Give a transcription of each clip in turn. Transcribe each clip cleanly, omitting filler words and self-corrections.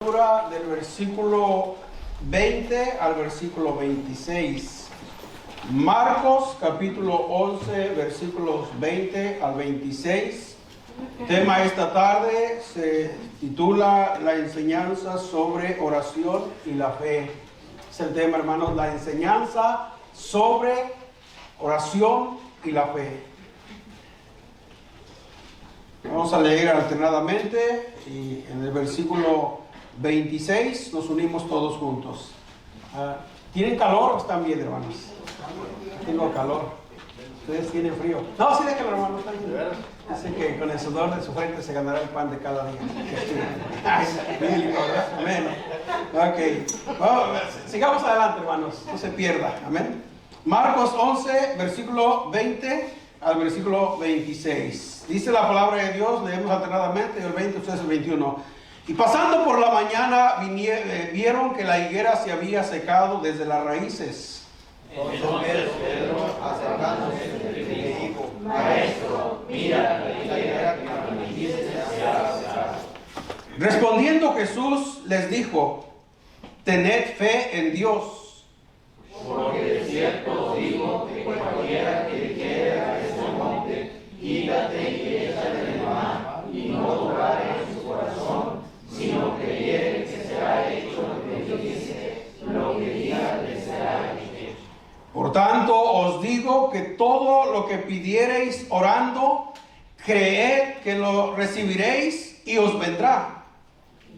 Del versículo 20 al versículo 26. Marcos capítulo 11 versículos 20 al 26. Tema esta tarde se titula La enseñanza sobre oración y la fe. Es el tema, hermanos, la enseñanza sobre oración y la fe. Vamos a leer alternadamente y en el versículo 26 nos unimos todos juntos. ¿Tienen calor o están bien, hermanos? Tengo calor. ¿Ustedes tienen frío? No, sí, déjenlo, hermanos. Así que con el sudor de su frente se ganará el pan de cada día. Bíblico, ¿verdad? Amén. Ok. Bueno, sigamos adelante, hermanos. No se pierda. Amén. Marcos 11, versículo 20 al versículo 26. Dice la palabra de Dios, leemos alternadamente, el 20, ustedes el 21. Y pasando por la mañana vieron que la higuera se había secado desde las raíces. Entonces Pedro, acercándose, le dijo: Maestro, mira, la higuera que me dijiste se ha secado. Respondiendo Jesús les dijo: Tened fe en Dios. Porque de cierto os digo que cualquiera que dijere a este monte, quítate y échate en el mar, y no dudare en su corazón, sino creyere que será hecho lo que dice, lo que diga le será hecho. Por tanto os digo que todo lo que pidiereis orando, creed que lo recibiréis y os vendrá.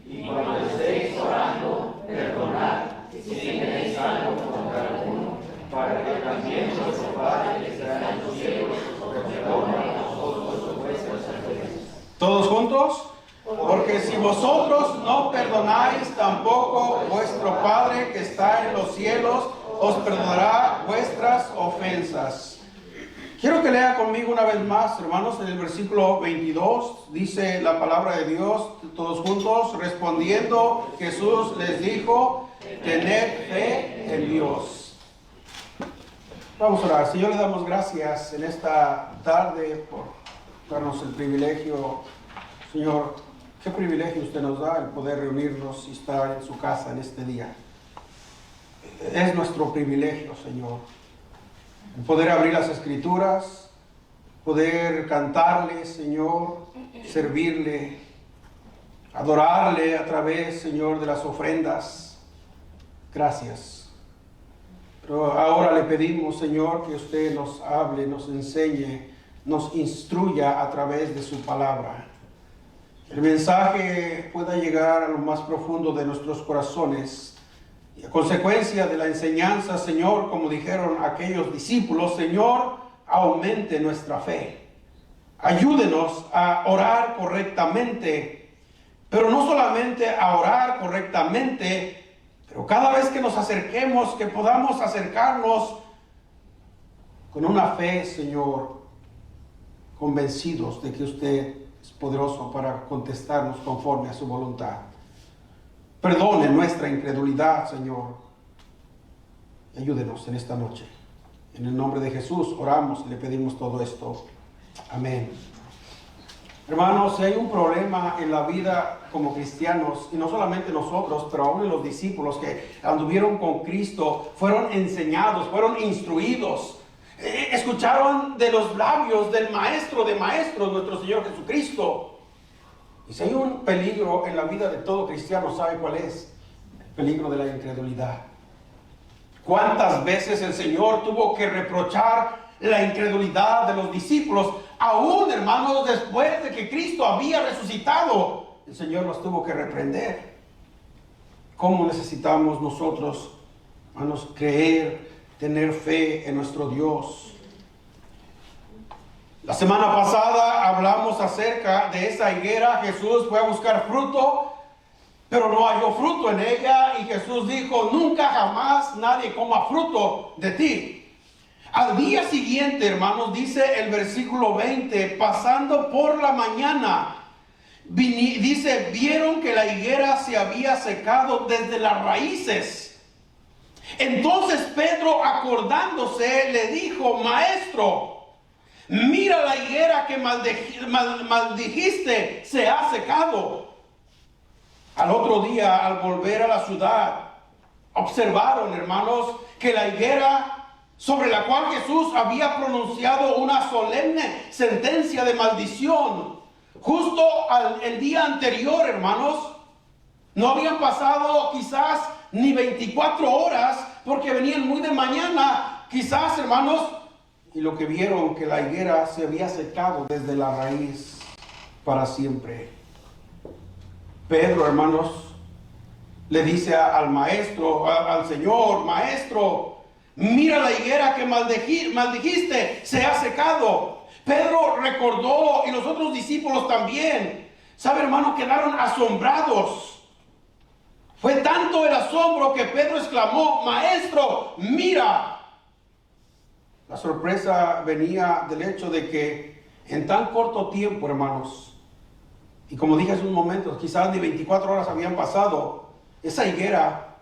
Y cuando estéis orando, perdonad si tenéis algo contra alguno, para que también vuestro Padre que está en los cielos os perdone a vosotros vuestras ofensas. ¿Todos juntos? Porque si vosotros no perdonáis, tampoco vuestro Padre que está en los cielos os perdonará vuestras ofensas. Quiero que lea conmigo una vez más, hermanos, en el versículo 22, dice la palabra de Dios, todos juntos, respondiendo Jesús les dijo: tened fe en Dios. Vamos a orar. Señor, le damos gracias en esta tarde por darnos el privilegio. Señor, qué privilegio usted nos da el poder reunirnos y estar en su casa en este día. Es nuestro privilegio, Señor, el poder abrir las Escrituras, poder cantarle, Señor, servirle, adorarle a través, Señor, de las ofrendas. Gracias. Pero ahora le pedimos, Señor, que usted nos hable, nos enseñe, nos instruya a través de su palabra. El mensaje pueda llegar a lo más profundo de nuestros corazones. Y a consecuencia de la enseñanza, Señor, como dijeron aquellos discípulos, Señor, aumente nuestra fe. Ayúdenos a orar correctamente, pero no solamente a orar correctamente, pero cada vez que nos acerquemos, que podamos acercarnos con una fe, Señor, convencidos de que usted es poderoso para contestarnos conforme a su voluntad. Perdone nuestra incredulidad, Señor. Ayúdenos en esta noche. En el nombre de Jesús oramos y le pedimos todo esto. Amén. Hermanos, si hay un problema en la vida como cristianos, y no solamente nosotros, pero aún los discípulos que anduvieron con Cristo, fueron enseñados, fueron instruidos, escucharon de los labios del Maestro de Maestros, nuestro Señor Jesucristo. Y si hay un peligro en la vida de todo cristiano, ¿sabe cuál es? El peligro de la incredulidad. ¿Cuántas veces el Señor tuvo que reprochar la incredulidad de los discípulos? Aún, hermanos, después de que Cristo había resucitado, el Señor los tuvo que reprender. ¿Cómo necesitamos nosotros, hermanos, creer, tener fe en nuestro Dios? La semana pasada hablamos acerca de esa higuera. Jesús fue a buscar fruto, pero no halló fruto en ella. Y Jesús dijo: nunca jamás nadie coma fruto de ti. Al día siguiente, hermanos, dice el versículo 20, pasando por la mañana, dice, vieron que la higuera se había secado desde las raíces. Entonces Pedro, acordándose, le dijo: Maestro, mira, la higuera que maldijiste se ha secado. Al otro día, al volver a la ciudad, observaron, hermanos, que la higuera sobre la cual Jesús había pronunciado una solemne sentencia de maldición, justo el día anterior, hermanos, no habían pasado quizás ni 24 horas, porque venían muy de mañana, quizás, hermanos, y lo que vieron, que la higuera se había secado desde la raíz para siempre. Pedro, hermanos, le dice al maestro, al Señor: Maestro, mira la higuera que maldijiste, se ha secado. Pedro recordó, y los otros discípulos también. ¿Sabe, hermano? Quedaron asombrados. Fue tanto el asombro que Pedro exclamó: Maestro, mira. La sorpresa venía del hecho de que en tan corto tiempo, hermanos, y como dije hace un momento, quizás ni 24 horas habían pasado, esa higuera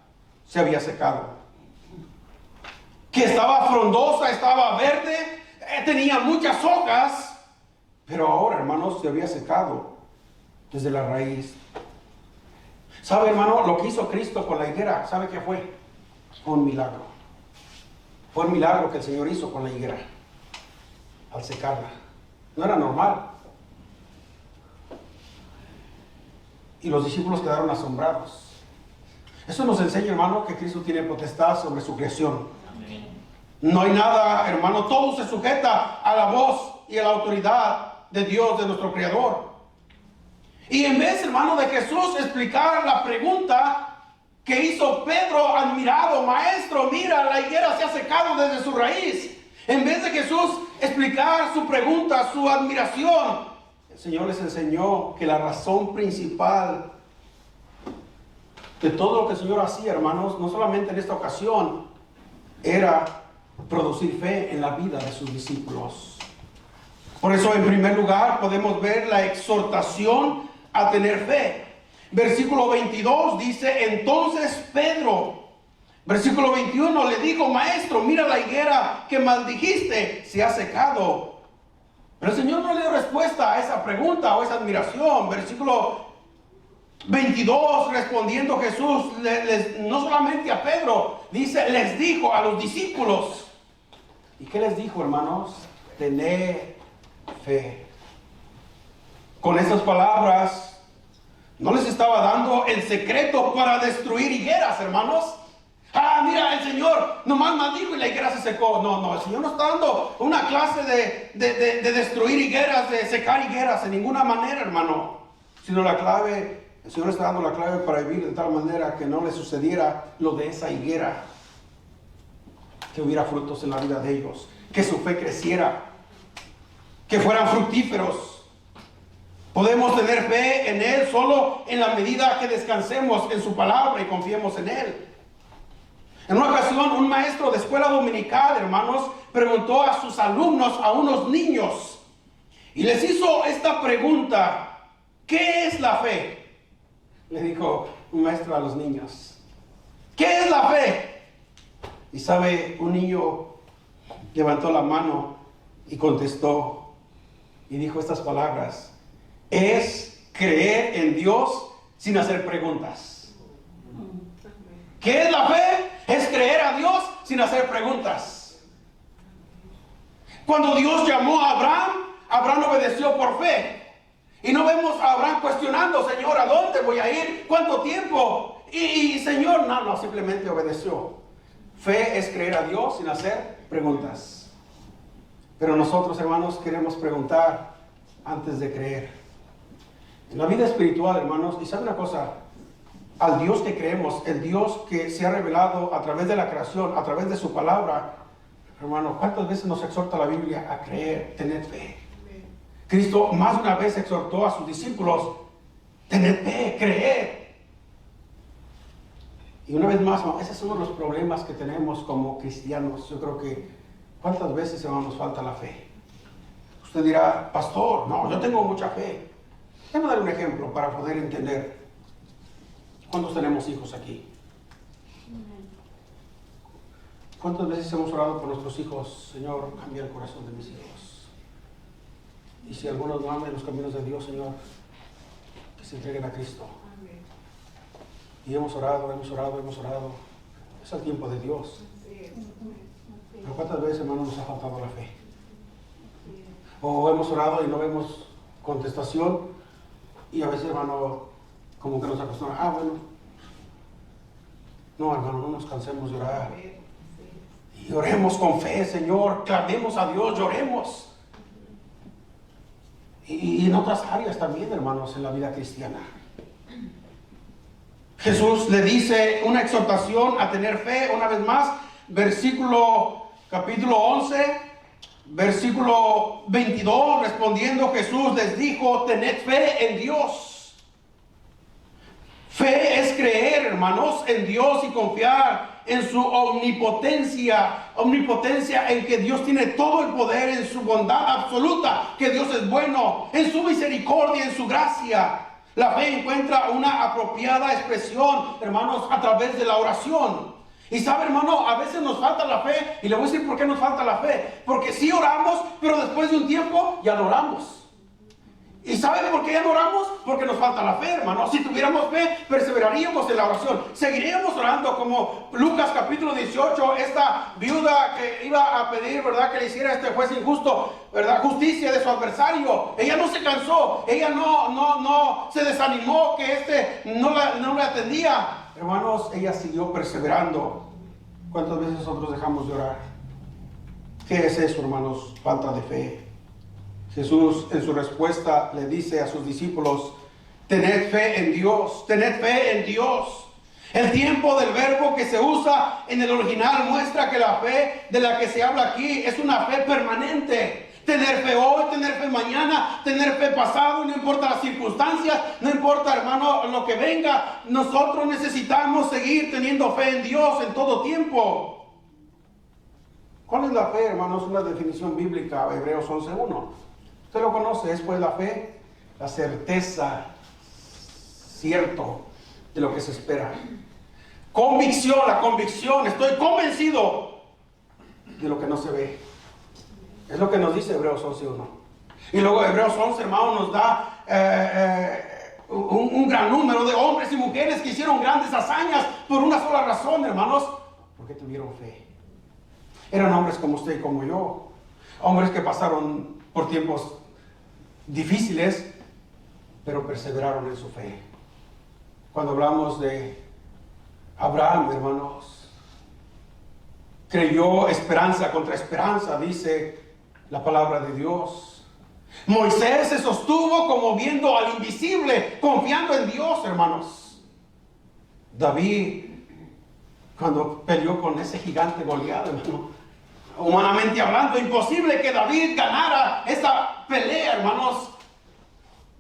se había secado. Que estaba frondosa, estaba verde, tenía muchas hojas, pero ahora, hermanos, se había secado desde la raíz. ¿Sabe, hermano? Lo que hizo Cristo con la higuera, ¿sabe qué fue? Fue un milagro. Fue un milagro que el Señor hizo con la higuera al secarla. No era normal. Y los discípulos quedaron asombrados. Eso nos enseña, hermano, que Cristo tiene potestad sobre su creación. Amén. No hay nada, hermano, todo se sujeta a la voz y a la autoridad de Dios, de nuestro Creador. Y en vez, hermano, de Jesús explicar la pregunta que hizo Pedro admirado: Maestro, mira, la higuera se ha secado desde su raíz. En vez de Jesús explicar su pregunta, su admiración, el Señor les enseñó que la razón principal de todo lo que el Señor hacía, hermanos, no solamente en esta ocasión, era producir fe en la vida de sus discípulos. Por eso, en primer lugar, podemos ver la exhortación a tener fe. Versículo 22 dice: entonces Pedro, versículo 21, le dijo: Maestro, mira la higuera que maldijiste, se ha secado. Pero el Señor no le dio respuesta a esa pregunta o esa admiración. Versículo 22, respondiendo Jesús, no solamente a Pedro, dice, les dijo a los discípulos. ¿Y qué les dijo, hermanos? Tened fe. Con esas palabras no les estaba dando el secreto para destruir higueras, hermanos. Mira, el Señor nomás maldijo y la higuera se secó. No, el Señor no está dando una clase de destruir higueras, de secar higueras, en ninguna manera, hermano. Sino la clave, el Señor está dando la clave para vivir de tal manera que no le sucediera lo de esa higuera. Que hubiera frutos en la vida de ellos, que su fe creciera, que fueran fructíferos. Podemos tener fe en Él solo en la medida que descansemos en su palabra y confiemos en Él. En una ocasión, un maestro de escuela dominical, hermanos, preguntó a sus alumnos, a unos niños, y les hizo esta pregunta: ¿qué es la fe? Le dijo un maestro a los niños: ¿qué es la fe? Y sabe, un niño levantó la mano y contestó y dijo estas palabras: es creer en Dios sin hacer preguntas. ¿Qué es la fe? Es creer a Dios sin hacer preguntas. Cuando Dios llamó a Abraham, Abraham obedeció por fe. Y no vemos a Abraham cuestionando: Señor, ¿a dónde voy a ir? ¿Cuánto tiempo? Y Señor, no, simplemente obedeció. Fe es creer a Dios sin hacer preguntas. Pero nosotros, hermanos, queremos preguntar antes de creer. En la vida espiritual, hermanos, y sabe una cosa, al Dios que creemos, el Dios que se ha revelado a través de la creación, a través de su palabra, hermano, ¿cuántas veces nos exhorta la Biblia a creer, tener fe? Cristo más de una vez exhortó a sus discípulos: tener fe, creer. Y una vez más, ese es uno de los problemas que tenemos como cristianos. Yo creo que ¿cuántas veces, hermano, nos falta la fe? Usted dirá: pastor, no, yo tengo mucha fe. Déjame dar un ejemplo para poder entender. ¿Cuántos tenemos hijos aquí? ¿Cuántas veces hemos orado por nuestros hijos? Señor, cambia el corazón de mis hijos. Y si algunos no aman los caminos de Dios, Señor, que se entreguen a Cristo. Y hemos orado. Es el tiempo de Dios. Pero ¿cuántas veces, hermano, nos ha faltado la fe? O hemos orado y no vemos contestación. Y a veces, hermano, como que nos acostumbramos. Bueno. No, hermano, no nos cansemos de orar. Y oremos con fe, Señor. Clamemos a Dios, lloremos. Y en otras áreas también, hermanos, en la vida cristiana. Jesús le dice una exhortación a tener fe, una vez más, capítulo 11, versículo 22, respondiendo Jesús les dijo, tened fe en Dios. Fe es creer, hermanos, en Dios y confiar en su omnipotencia en que Dios tiene todo el poder, en su bondad absoluta, que Dios es bueno, en su misericordia, en su gracia. La fe encuentra una apropiada expresión, hermanos, a través de la oración. Y sabe, hermano, a veces nos falta la fe, y le voy a decir por qué nos falta la fe. Porque sí oramos, pero después de un tiempo ya no oramos. ¿Y sabe por qué ya no oramos? Porque nos falta la fe, hermano. Si tuviéramos fe, perseveraríamos en la oración. Seguiríamos orando como Lucas capítulo 18, esta viuda que iba a pedir, ¿verdad?, que le hiciera este juez injusto, ¿verdad?, justicia de su adversario. Ella no se cansó, ella no se desanimó que no le atendía. Hermanos, ella siguió perseverando. ¿Cuántas veces nosotros dejamos de orar? ¿Qué es eso, hermanos? Falta de fe. Jesús en su respuesta le dice a sus discípulos, tened fe en Dios, tened fe en Dios. El tiempo del verbo que se usa en el original muestra que la fe de la que se habla aquí es una fe permanente. Tener fe hoy, tener fe mañana, tener fe pasado, no importa las circunstancias, no importa, hermano, lo que venga. Nosotros necesitamos seguir teniendo fe en Dios en todo tiempo. ¿Cuál es la fe, hermanos? Una definición bíblica, Hebreos 11:1. Usted lo conoce, es pues la fe, la certeza, cierto, de lo que se espera. Convicción, la convicción, estoy convencido de lo que no se ve. Es lo que nos dice Hebreos 11:1. Y luego Hebreos 11, hermano, nos da un gran número de hombres y mujeres que hicieron grandes hazañas por una sola razón, hermanos, porque tuvieron fe. Eran hombres como usted y como yo, hombres que pasaron por tiempos difíciles, pero perseveraron en su fe. Cuando hablamos de Abraham, hermanos, creyó esperanza contra esperanza, dice la palabra de Dios. Moisés se sostuvo como viendo al invisible, confiando en Dios, hermanos. David, cuando peleó con ese gigante Goliat, hermano, humanamente hablando, imposible que David ganara esa pelea, hermanos.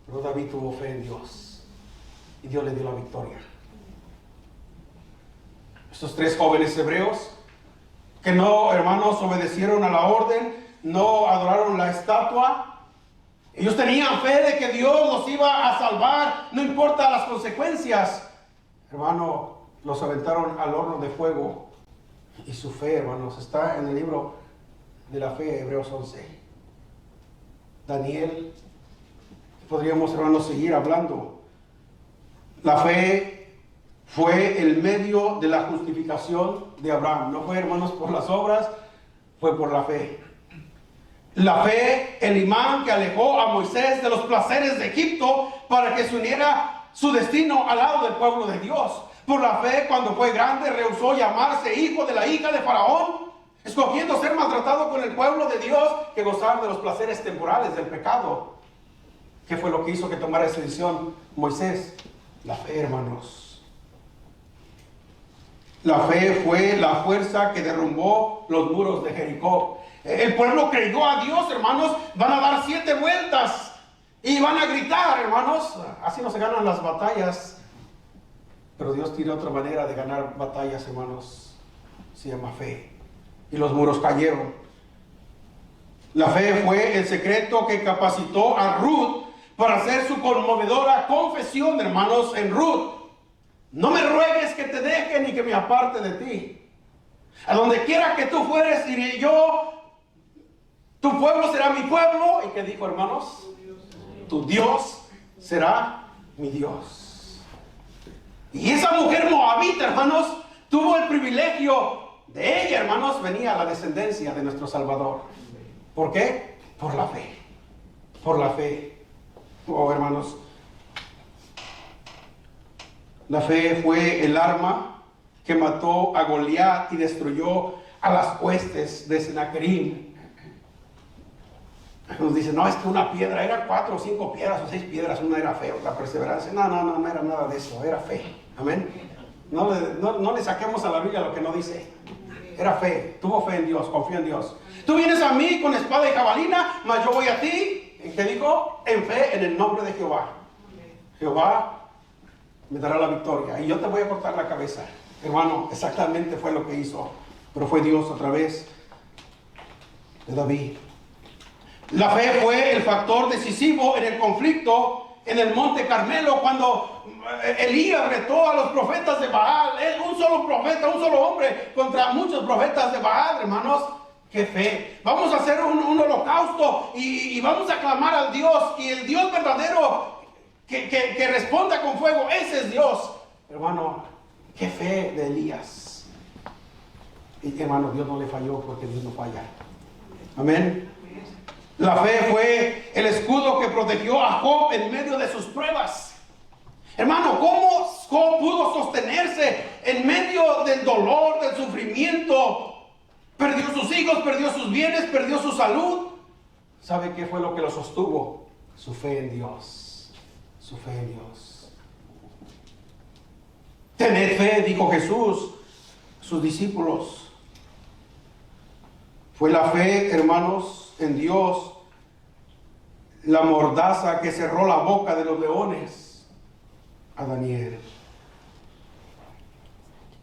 Pero David tuvo fe en Dios y Dios le dio la victoria. Estos tres jóvenes hebreos que no, hermanos, obedecieron a la orden, no adoraron la estatua. Ellos tenían fe de que Dios los iba a salvar, no importa las consecuencias. Hermano, los aventaron al horno de fuego. Y su fe, hermanos, está en el libro de la fe, Hebreos 11. Daniel, podríamos, hermanos, seguir hablando. La fe fue el medio de la justificación de Abraham. No fue, hermanos, por las obras, fue por la fe. La fe, el imán que alejó a Moisés de los placeres de Egipto para que se uniera su destino al lado del pueblo de Dios. Por la fe, cuando fue grande, rehusó llamarse hijo de la hija de Faraón, escogiendo ser maltratado con el pueblo de Dios que gozar de los placeres temporales del pecado. ¿Qué fue lo que hizo que tomara esa decisión Moisés? La fe, hermanos. La fe fue la fuerza que derrumbó los muros de Jericó. El pueblo creyó a Dios, hermanos. Van a dar 7 vueltas y van a gritar, hermanos. Así no se ganan las batallas. Pero Dios tiene otra manera de ganar batallas, hermanos. Se llama fe. Y los muros cayeron. La fe fue el secreto que capacitó a Ruth para hacer su conmovedora confesión, hermanos, en Ruth. No me ruegues que te deje ni que me aparte de ti. A donde quiera que tú fueres, iré yo. Tu pueblo será mi pueblo. ¿Y qué dijo, hermanos? Tu Dios será mi Dios. Y esa mujer moabita, hermanos, tuvo el privilegio de ella, hermanos, venía la descendencia de nuestro Salvador. ¿Por qué? Por la fe. Por la fe. Oh, hermanos, la fe fue el arma que mató a Goliat y destruyó a las huestes de Sennacherib. Nos dicen, no, es que una piedra, era 4 o 5 piedras o 6 piedras, una era fe, otra perseverancia. No era nada de eso, era fe. Amén. No le saquemos a la Biblia lo que no dice. Era fe, tuvo fe en Dios, confía en Dios. Tú vienes a mí con espada y jabalina, mas yo voy a ti, ¿en qué dijo? En fe, en el nombre de Jehová. Jehová me dará la victoria y yo te voy a cortar la cabeza. Hermano, exactamente fue lo que hizo, pero fue Dios a través de David. La fe fue el factor decisivo en el conflicto en el monte Carmelo, cuando Elías retó a los profetas de Baal. Un solo profeta, un solo hombre contra muchos profetas de Baal, hermanos. ¡Qué fe! Vamos a hacer un holocausto y vamos a clamar al Dios, y el Dios verdadero que responda con fuego, ese es Dios. Hermano, qué fe de Elías. Y hermano, Dios no le falló, porque Dios no falla. Amén. La fe fue el escudo que protegió a Job en medio de sus pruebas. Hermano, ¿cómo Job pudo sostenerse en medio del dolor, del sufrimiento? Perdió sus hijos, perdió sus bienes, perdió su salud. ¿Sabe qué fue lo que lo sostuvo? Su fe en Dios. Su fe en Dios. Tened fe, dijo Jesús a sus discípulos. Fue la fe, hermanos, en Dios, la mordaza que cerró la boca de los leones a Daniel.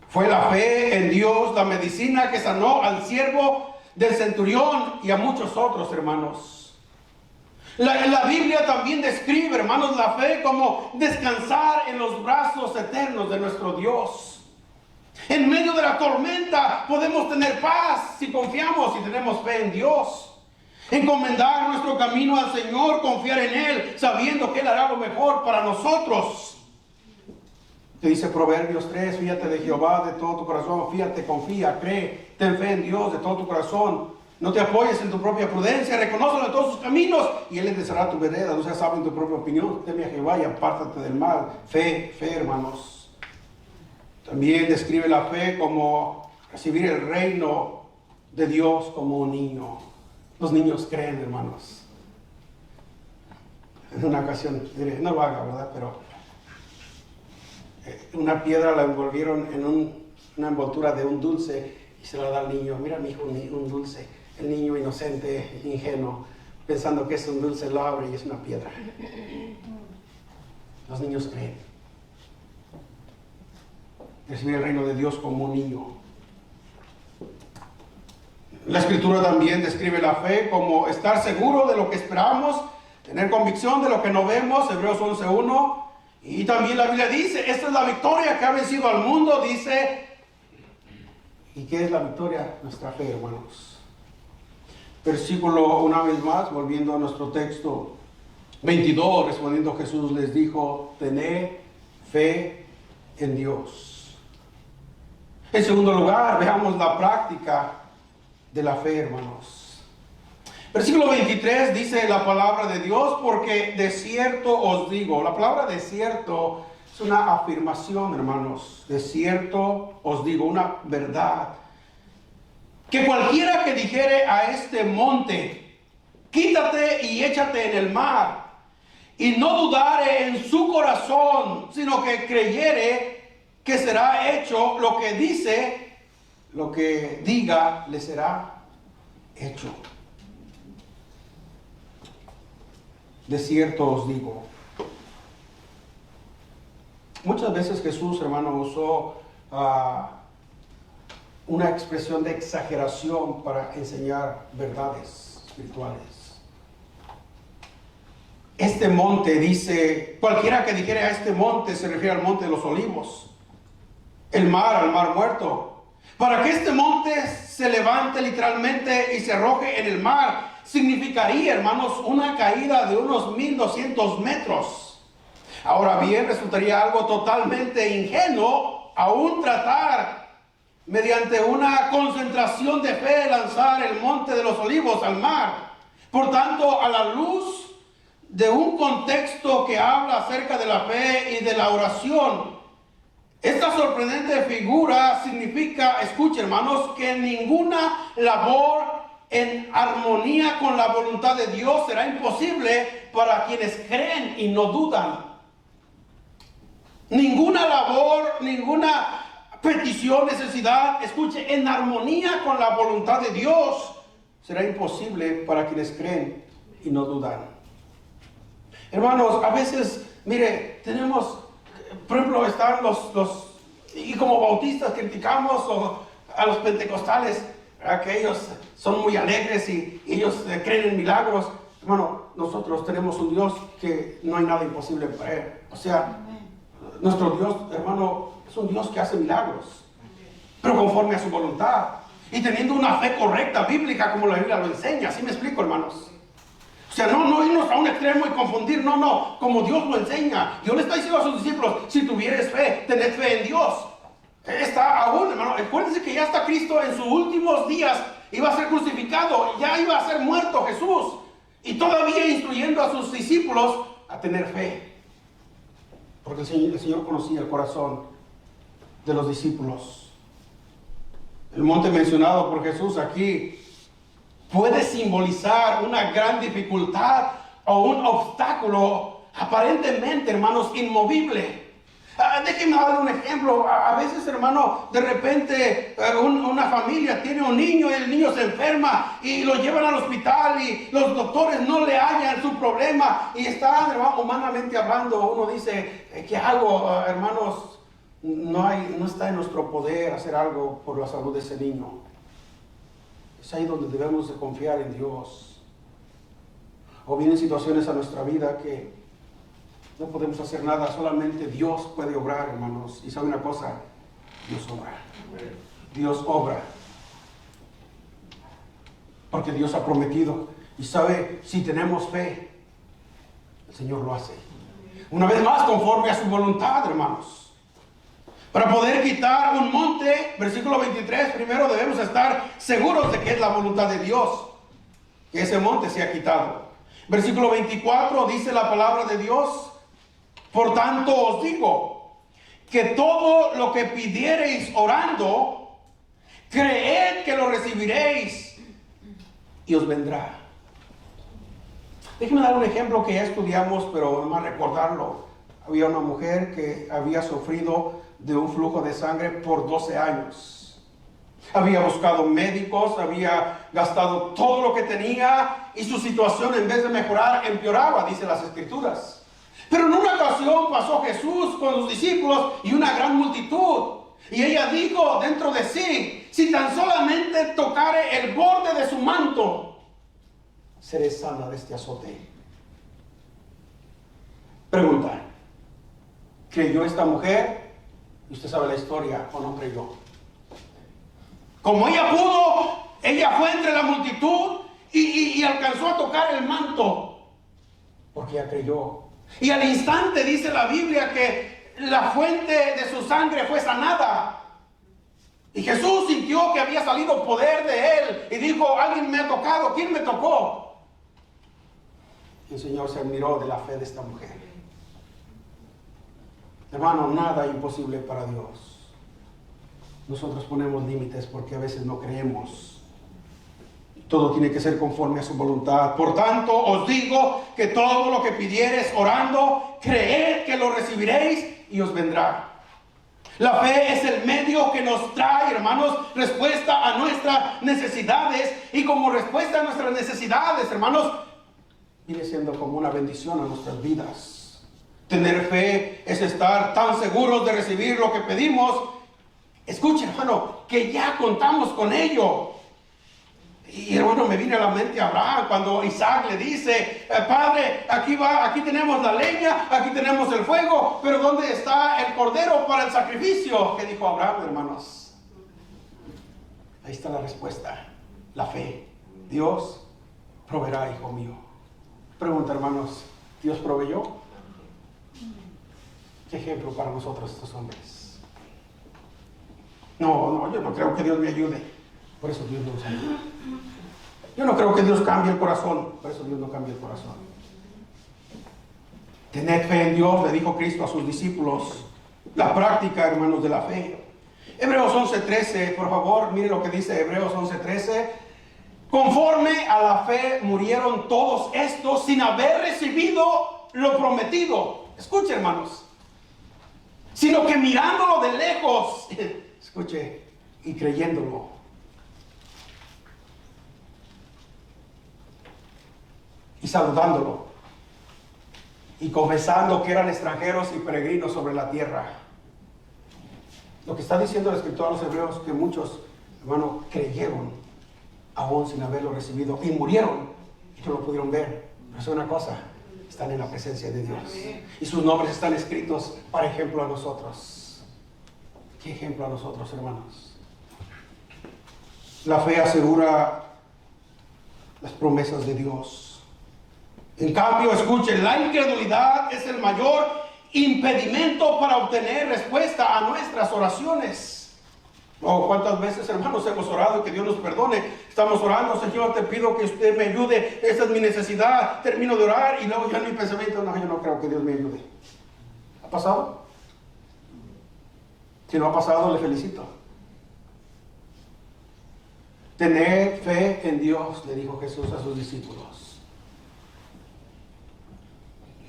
Fue la fe en Dios, la medicina que sanó al siervo del centurión y a muchos otros, hermanos. La Biblia también describe, hermanos, la fe como descansar en los brazos eternos de nuestro Dios. En medio de la tormenta podemos tener paz si confiamos y tenemos fe en Dios. Encomendar nuestro camino al Señor, confiar en Él, sabiendo que Él hará lo mejor para nosotros. Te dice Proverbios 3, fíjate de Jehová de todo tu corazón, fíjate, confía, cree, ten fe en Dios de todo tu corazón. No te apoyes en tu propia prudencia, reconócelo en todos sus caminos y Él enderezará tu vereda. No seas sabio en tu propia opinión, teme a Jehová y apártate del mal. Fe, hermanos. También describe la fe como recibir el reino de Dios como un niño. Los niños creen, hermanos. En una ocasión, diré, no lo haga, ¿verdad? Pero una piedra la envolvieron en una envoltura de un dulce y se la da al niño. Mira, mi hijo, un dulce. El niño inocente, ingenuo, pensando que es un dulce, lo abre y es una piedra. Los niños creen. Recibir el reino de Dios como un niño. La Escritura también describe la fe como estar seguro de lo que esperamos, tener convicción de lo que no vemos, Hebreos 11:1. Y también la Biblia dice, esta es la victoria que ha vencido al mundo, dice. ¿Y qué es la victoria? Nuestra fe, hermanos. Versículo, una vez más, volviendo a nuestro texto 22, respondiendo Jesús les dijo, tened fe en Dios. En segundo lugar, veamos la práctica de la fe, hermanos. Versículo 23 dice la palabra de Dios, porque de cierto os digo. La palabra de cierto es una afirmación, hermanos. De cierto os digo, una verdad. Que cualquiera que dijere a este monte, quítate y échate en el mar, y no dudare en su corazón, sino que creyere que será hecho lo que dice, lo que diga le será hecho. De cierto os digo. Muchas veces Jesús, hermano, usó una expresión de exageración para enseñar verdades espirituales. Este monte, dice, cualquiera que dijere a este monte, se refiere al monte de los olivos. El mar, al mar muerto. Para que este monte se levante literalmente y se arroje en el mar, significaría, hermanos, una caída de unos 1200 metros. Ahora bien, resultaría algo totalmente ingenuo aún tratar mediante una concentración de fe lanzar el monte de los olivos al mar. Por tanto, a la luz de un contexto que habla acerca de la fe y de la oración, esta sorprendente figura significa, escuchen hermanos, que ninguna labor en armonía con la voluntad de Dios será imposible para quienes creen y no dudan. Ninguna labor, ninguna petición, necesidad, escuche, en armonía con la voluntad de Dios será imposible para quienes creen y no dudan. Hermanos, a veces, mire, tenemos, por ejemplo, están y como bautistas criticamos a los pentecostales, que ellos son muy alegres y ellos creen en milagros. Hermano, nosotros tenemos un Dios que no hay nada imposible para él. O sea, nuestro Dios, hermano, es un Dios que hace milagros, pero conforme a su voluntad y teniendo una fe correcta, bíblica, como la Biblia lo enseña. ¿Así me explico, hermanos? O sea, no irnos a un extremo y confundir, no, como Dios lo enseña. Dios le está diciendo a sus discípulos, si tuvieres fe, tened fe en Dios. Está aún, hermano, acuérdense que ya está Cristo en sus últimos días, iba a ser crucificado, ya iba a ser muerto Jesús, y todavía instruyendo a sus discípulos a tener fe, porque el Señor conocía el corazón de los discípulos. El monte mencionado por Jesús aquí puede simbolizar una gran dificultad o un obstáculo aparentemente, hermanos, inmovible. Déjenme dar un ejemplo. A veces, hermano, de repente una familia tiene un niño y el niño se enferma y lo llevan al hospital y los doctores no le hallan su problema y está, hermano, humanamente hablando, uno dice, ¿qué hago, hermanos? No está en nuestro poder hacer algo por la salud de ese niño. Es ahí donde debemos de confiar en Dios. O vienen situaciones a nuestra vida que no podemos hacer nada, solamente Dios puede obrar, hermanos. Y sabe una cosa, Dios obra. Dios obra. Porque Dios ha prometido. Y sabe, si tenemos fe, el Señor lo hace. Una vez más, conforme a su voluntad, hermanos. Para poder quitar un monte, versículo 23, primero debemos estar seguros de que es la voluntad de Dios que ese monte sea quitado. Versículo 24 dice la palabra de Dios: por tanto os digo, que todo lo que pidiereis orando, creed que lo recibiréis y os vendrá. Déjenme dar un ejemplo que ya estudiamos, pero nomás recordarlo. Había una mujer que había sufrido de un flujo de sangre por 12 años. Había buscado médicos, había gastado todo lo que tenía y su situación, en vez de mejorar, empeoraba, dice las Escrituras. Pero en una ocasión pasó Jesús con sus discípulos y una gran multitud. Y ella dijo dentro de sí, si tan solamente tocare el borde de su manto, seré sana de este azote. Pregunta: ¿creyó esta mujer? Y usted sabe la historia, ¿o no creyó? Como ella pudo, ella fue entre la multitud y alcanzó a tocar el manto, porque ella creyó. Y al instante dice la Biblia que la fuente de su sangre fue sanada. Y Jesús sintió que había salido poder de él y dijo: alguien me ha tocado. ¿Quién me tocó? Y el Señor se admiró de la fe de esta mujer. Hermano, nada imposible para Dios. Nosotros ponemos límites porque a veces no creemos. Todo tiene que ser conforme a su voluntad. Por tanto, os digo que todo lo que pidiereis orando, creed que lo recibiréis y os vendrá. La fe es el medio que nos trae, hermanos, respuesta a nuestras necesidades. Y como respuesta a nuestras necesidades, hermanos, viene siendo como una bendición a nuestras vidas. Tener fe es estar tan seguros de recibir lo que pedimos. Escuche, hermano, que ya contamos con ello. Y hermano, me viene a la mente Abraham cuando Isaac le dice: Padre, aquí tenemos la leña, aquí tenemos el fuego, pero ¿dónde está el cordero para el sacrificio? ¿Qué dijo Abraham, hermanos? Ahí está la respuesta, la fe. Dios proveerá, hijo mío. Pregunta, hermanos, ¿Dios proveyó? Qué ejemplo para nosotros estos hombres. No, yo no creo que Dios me ayude. Por eso Dios no nos ayuda. Yo no creo que Dios cambie el corazón. Por eso Dios no cambia el corazón. Tened fe en Dios, le dijo Cristo a sus discípulos. La práctica, hermanos, de la fe. Hebreos 11:13, por favor, mire lo que dice Hebreos 11:13. Conforme a la fe murieron todos estos sin haber recibido lo prometido. Escuche, hermanos. Sino que mirándolo de lejos, escuche, y creyéndolo. Y saludándolo. Y confesando que eran extranjeros y peregrinos sobre la tierra. Lo que está diciendo el escritor a los hebreos, que muchos, hermanos, creyeron aún sin haberlo recibido y murieron y no lo pudieron ver. Pero es una cosa, están en la presencia de Dios y sus nombres están escritos para ejemplo a nosotros. ¿Qué ejemplo a nosotros, hermanos? La fe asegura las promesas de Dios. En cambio, escuchen, la incredulidad es el mayor impedimento para obtener respuesta a nuestras oraciones. Oh, ¿cuántas veces, hermanos, hemos orado y que Dios nos perdone? Estamos orando, Señor, te pido que usted me ayude, esta es mi necesidad, termino de orar y luego ya en mi pensamiento, no, yo no creo que Dios me ayude. ¿Ha pasado? Si no ha pasado, le felicito. Tener fe en Dios, le dijo Jesús a sus discípulos.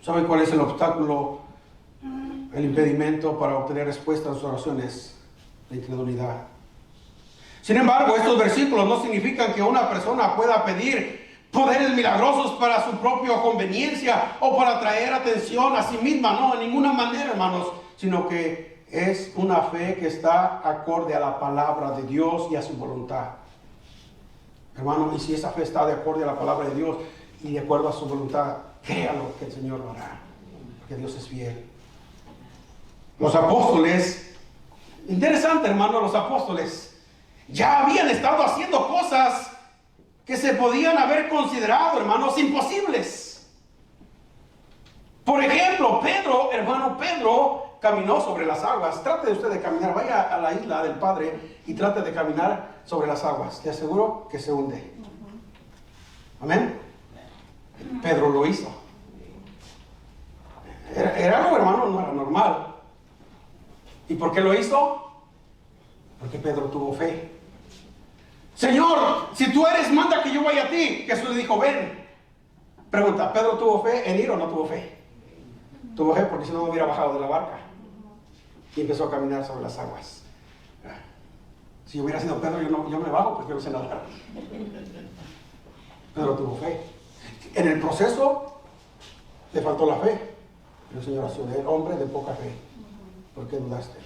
¿Saben cuál es el obstáculo, el impedimento para obtener respuesta a sus oraciones? La incredulidad. Sin embargo, estos versículos no significan que una persona pueda pedir poderes milagrosos para su propia conveniencia o para atraer atención a sí misma. No, de ninguna manera, hermanos, sino que es una fe que está acorde a la palabra de Dios y a su voluntad. Hermano, y si esa fe está de acuerdo a la palabra de Dios y de acuerdo a su voluntad, créalo que el Señor lo hará, porque Dios es fiel. Los apóstoles, interesante, hermano, los apóstoles ya habían estado haciendo cosas que se podían haber considerado, hermanos, imposibles. Por ejemplo, Pedro caminó sobre las aguas. Trate usted de caminar, vaya a la isla del Padre y trate de caminar sobre las aguas. Te aseguro que se hunde. Amén. Pedro lo hizo. Era algo, hermano, no era normal. ¿Y por qué lo hizo? Porque Pedro tuvo fe. Señor, si tú eres, manda que yo vaya a ti. Jesús le dijo, ven. Pregunta, ¿Pedro tuvo fe en ir o no tuvo fe? Tuvo fe porque si no hubiera bajado de la barca. Y empezó a caminar sobre las aguas. Si hubiera sido Pedro, yo me bajo porque yo no sé nadar. Pedro tuvo fe. En el proceso le faltó la fe. Pero el Señor hació de él hombre de poca fe. ¿Por qué dudaste?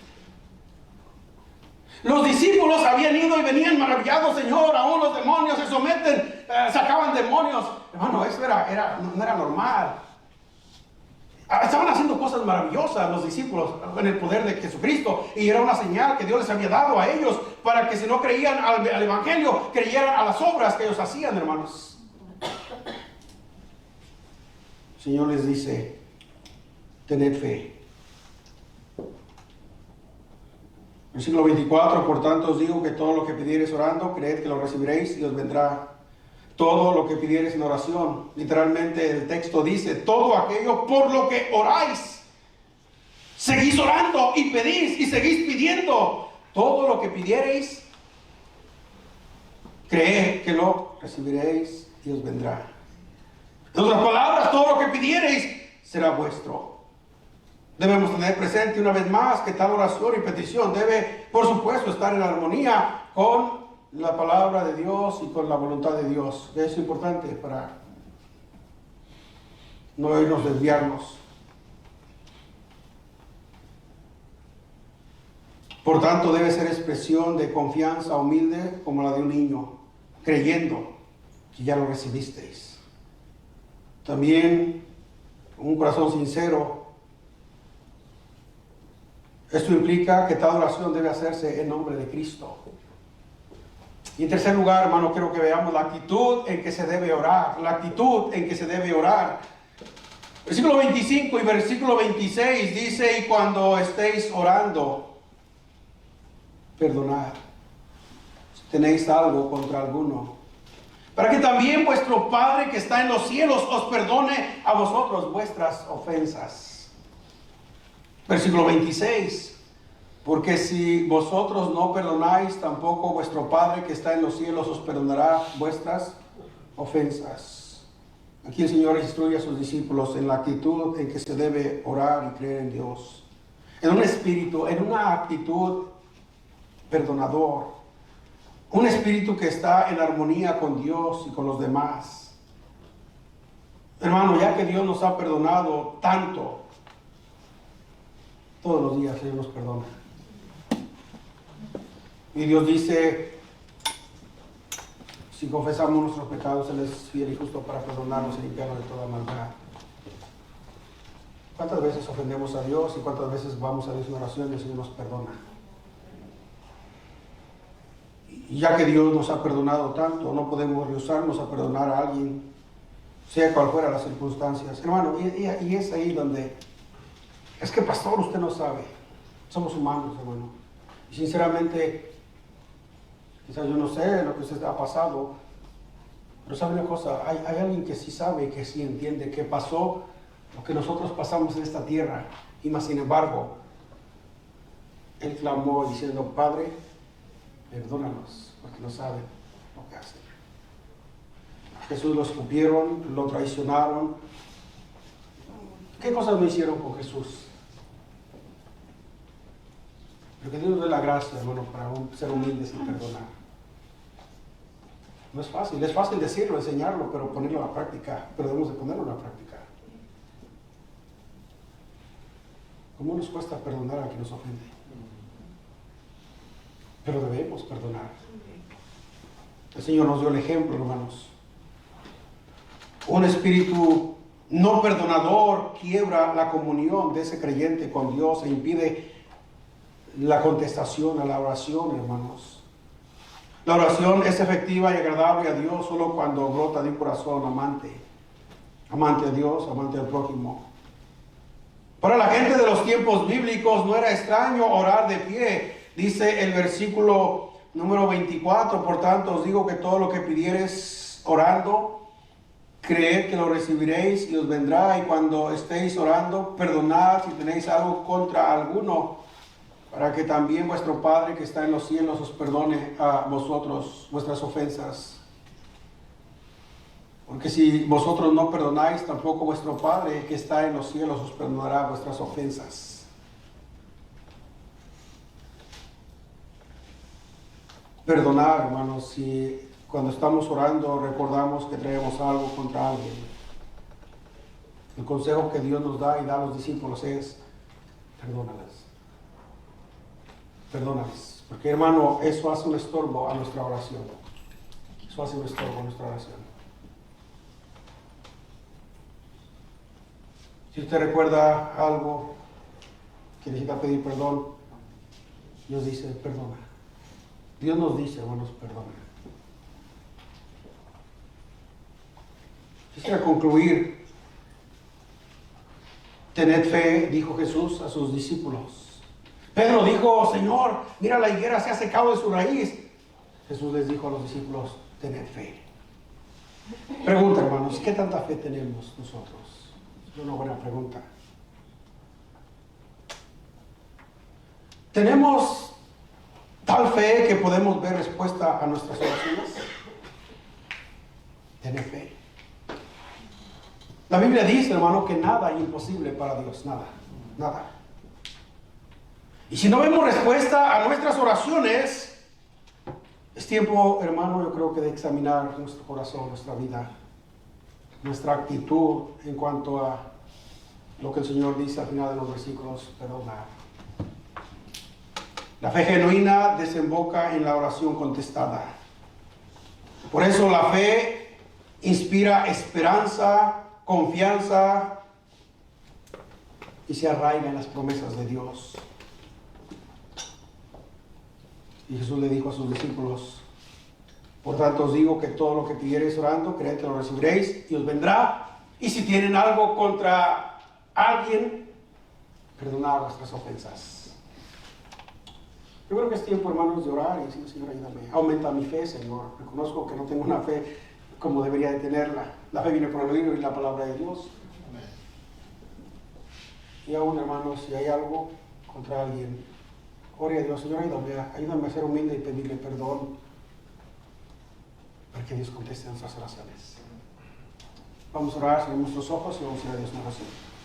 Los discípulos habían ido y venían maravillados, Señor, aún los demonios se someten, sacaban demonios. Hermano, eso no era normal. Estaban haciendo cosas maravillosas los discípulos en el poder de Jesucristo y era una señal que Dios les había dado a ellos para que si no creían al Evangelio, creyeran a las obras que ellos hacían, hermanos. El Señor les dice, tened fe. Versículo 24, por tanto os digo que todo lo que pidiereis orando, creed que lo recibiréis y os vendrá. Todo lo que pidiereis en oración. Literalmente el texto dice, todo aquello por lo que oráis. Seguís orando y pedís y seguís pidiendo. Todo lo que pidiereis, creed que lo recibiréis y os vendrá. En otras palabras, todo lo que pidiereis será vuestro. Debemos tener presente una vez más que tal oración y petición debe, por supuesto, estar en armonía con la palabra de Dios y con la voluntad de Dios. Es importante para no irnos desviarnos. Por tanto, debe ser expresión de confianza humilde como la de un niño, creyendo que ya lo recibisteis. También un corazón sincero. Esto implica que tal oración debe hacerse en nombre de Cristo. Y en tercer lugar, hermano, quiero que veamos la actitud en que se debe orar. La actitud en que se debe orar. Versículo 25 y versículo 26 dice, y cuando estéis orando, perdonad si tenéis algo contra alguno, para que también vuestro Padre que está en los cielos os perdone a vosotros vuestras ofensas. Versículo 26, porque si vosotros no perdonáis, tampoco vuestro Padre que está en los cielos os perdonará vuestras ofensas. Aquí el Señor instruye a sus discípulos en la actitud en que se debe orar y creer en Dios. En un espíritu, en una actitud perdonador. Un espíritu que está en armonía con Dios y con los demás. Hermano, ya que Dios nos ha perdonado tanto, todos los días Él nos perdona. Y Dios dice, si confesamos nuestros pecados, Él es fiel y justo para perdonarnos y limpiarnos de toda maldad. ¿Cuántas veces ofendemos a Dios y cuántas veces vamos a Dios en oración y el Señor nos perdona? Y ya que Dios nos ha perdonado tanto, no podemos rehusarnos a perdonar a alguien, sea cual fuera las circunstancias. Hermano, y es ahí donde, es que pastor, usted no sabe. Somos humanos, hermano. Y sinceramente, quizás yo no sé lo que usted ha pasado, pero sabe una cosa, hay alguien que sí sabe, que sí entiende que pasó lo que nosotros pasamos en esta tierra, y más sin embargo, Él clamó diciendo, Padre, perdónanos, porque no saben lo que hacen. A Jesús lo escupieron, lo traicionaron. ¿Qué cosas no hicieron con Jesús? Pero que Dios nos dé la gracia, hermano, para ser humildes y perdonar. No es fácil decirlo, enseñarlo, pero ponerlo a la práctica, pero debemos de ponerlo a la práctica. ¿Cómo nos cuesta perdonar a quien nos ofende? Pero debemos perdonar. El Señor nos dio el ejemplo, hermanos. Un espíritu no perdonador quiebra la comunión de ese creyente con Dios e impide la contestación a la oración, hermanos. La oración es efectiva y agradable a Dios solo cuando brota de un corazón amante a Dios, amante al prójimo. Para la gente de los tiempos bíblicos no era extraño orar de pie. Dice el versículo número 24, por tanto os digo que todo lo que pidiereis orando, creed que lo recibiréis y os vendrá, y cuando estéis orando, perdonad si tenéis algo contra alguno, para que también vuestro Padre que está en los cielos os perdone a vosotros vuestras ofensas. Porque si vosotros no perdonáis, tampoco vuestro Padre que está en los cielos os perdonará vuestras ofensas. Perdonar, hermanos, si cuando estamos orando recordamos que traemos algo contra alguien. El consejo que Dios nos da y da a los discípulos es, perdónalas. Perdónalas. Porque, hermano, eso hace un estorbo a nuestra oración. Eso hace un estorbo a nuestra oración. Si usted recuerda algo que necesita pedir perdón, Dios dice, perdona. Dios nos dice, hermanos, perdona. Quisiera concluir. Tened fe, dijo Jesús a sus discípulos. Pedro dijo, Señor, mira la higuera se ha secado de su raíz. Jesús les dijo a los discípulos, tened fe. Pregunta, hermanos, ¿qué tanta fe tenemos nosotros? Es una buena pregunta. ¿Tenemos tal fe que podemos ver respuesta a nuestras oraciones? Tener fe. La Biblia dice, hermano, que nada es imposible para Dios. Nada, nada. Y si no vemos respuesta a nuestras oraciones, es tiempo, hermano, yo creo que de examinar nuestro corazón, nuestra vida, nuestra actitud en cuanto a lo que el Señor dice al final de los versículos, perdonar. La fe genuina desemboca en la oración contestada. Por eso la fe inspira esperanza, confianza y se arraiga en las promesas de Dios. Y Jesús le dijo a sus discípulos, por tanto os digo que todo lo que pidiereis orando, creed que lo recibiréis y os vendrá. Y si tienen algo contra alguien, perdonad vuestras ofensas. Yo creo que es tiempo, hermanos, de orar y decir, Señor, ayúdame. Aumenta mi fe, Señor. Reconozco que no tengo una fe como debería de tenerla. La fe viene por el oír la palabra de Dios. Y aún, hermanos, si hay algo contra alguien, ore a Dios, Señor, ayúdame a ser humilde y pedirle perdón para que Dios conteste nuestras oraciones. Vamos a orar, cerremos nuestros ojos y vamos a ir a Dios en oración.